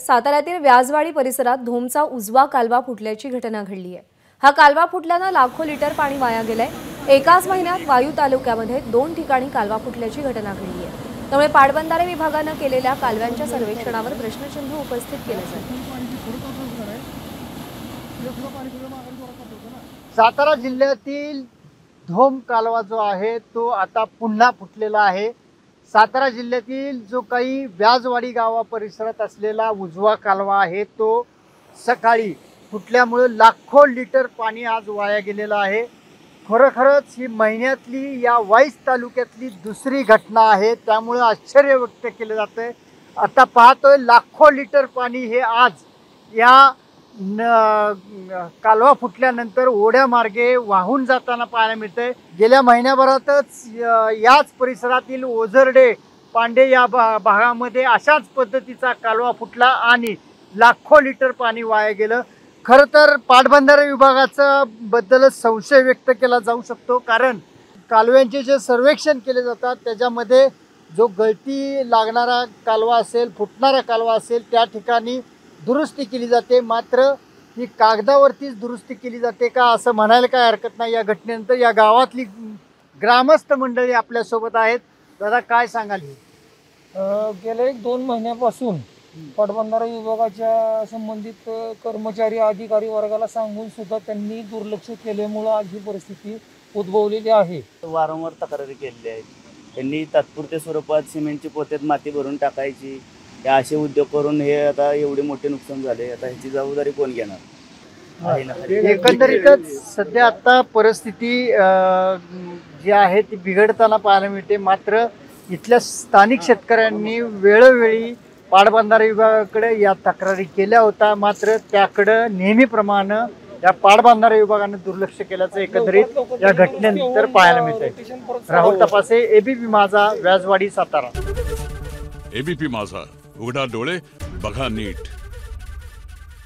साताऱ्यातील व्याजवाडी परिसरात धोमचा उजवा कालवा फुटल्याची घटना घडली आहे। हा कालवा फुटल्याने लाखो लिटर पाणी वाया गेलंय। एकाच महिन्यात वायू तालुक्यामध्ये 2 ठिकाणी कालवा फुटल्याची घटना घडली आहे। त्यामुळे पाटबंधारे विभागाने केलेल्या कालव्यांच्या सर्वेक्षणावर प्रश्नचिन्ह उपस्थित केले जाते। सातारा जिल्ह्यातील धोम कालवा जो आहे तो आता पुन्हा फुटलेला आहे। सातारा जिल्ह्यातील जो काही व्याजवाडी गावा परिसरात असलेला उजवा कालवा आहे तो सकाळी फुटल्यामुळे लाखो लिटर पाणी आज वाया गेलेलं आहे। खरोखरच ही महिन्यातली या वाईस तालुक्यातली दुसरी घटना आहे, त्यामुळे आश्चर्य व्यक्त केले जाते। आता पाहतोय लाखो लिटर पाणी हे आज या कालवा फुटल्यानंतर ओढ्या मार्गे वाहून जाताना पाहायला मिळते। गेल्या महिन्याभरातच याच परिसरातील ओझरडे पांडे या भागामध्ये अशाच पद्धतीचा कालवा फुटला आणि लाखो लिटर पाणी वाया गेलं। खरं तर पाटबंधारे विभागाचा बद्दलच संशय व्यक्त केला जाऊ शकतो, कारण कालव्यांचे जे सर्वेक्षण केले जातात त्याच्यामध्ये जो गळती लागणारा कालवा असेल, फुटणारा कालवा असेल, त्या ठिकाणी दुरुस्ती केली जाते, मात्र ही कागदावरतीच दुरुस्ती केली जाते का असं म्हणायला काय हरकत नाही। या घटनेनंतर या गावातली ग्रामस्थ मंडळी आपल्यासोबत आहेत। दादा काय सांगाल? गेल्या 1-2 महिन्यापासून पाटबंधारे विभागाच्या संबंधित कर्मचारी अधिकारी वर्गाला सांगून सुद्धा त्यांनी दुर्लक्ष केल्यामुळे आज ही परिस्थिती उद्भवलेली आहे। वारंवार तक्रारी केलेल्या आहेत। त्यांनी तात्पुरत्या स्वरूपात सिमेंटची पोत्यात माती भरून टाकायची, या असे उद्योग करून हे आता एवढे मोठे नुकसान झाले। आता ह्याची जबाबदारी कोण घेणार? एकंदरीतच सध्या आता परिस्थिती जी आहे ती बिघडताना पाहायला मिळते, मात्र इथल्या स्थानिक शेतकऱ्यांनी वेळोवेळी पाटबंधारे विभागाकडे या तक्रारी केल्या होत्या, मात्र त्याकडे नेहमीप्रमाणे या पाटबंधारे विभागाने दुर्लक्ष केल्याचं एकंदरीत या घटनेनंतर पाहायला मिळते। राहुल तपासे, एबीपी माझा, व्याजवाडी, सातारा। एबीपी माझा, उघडा डोळे बघा नीट।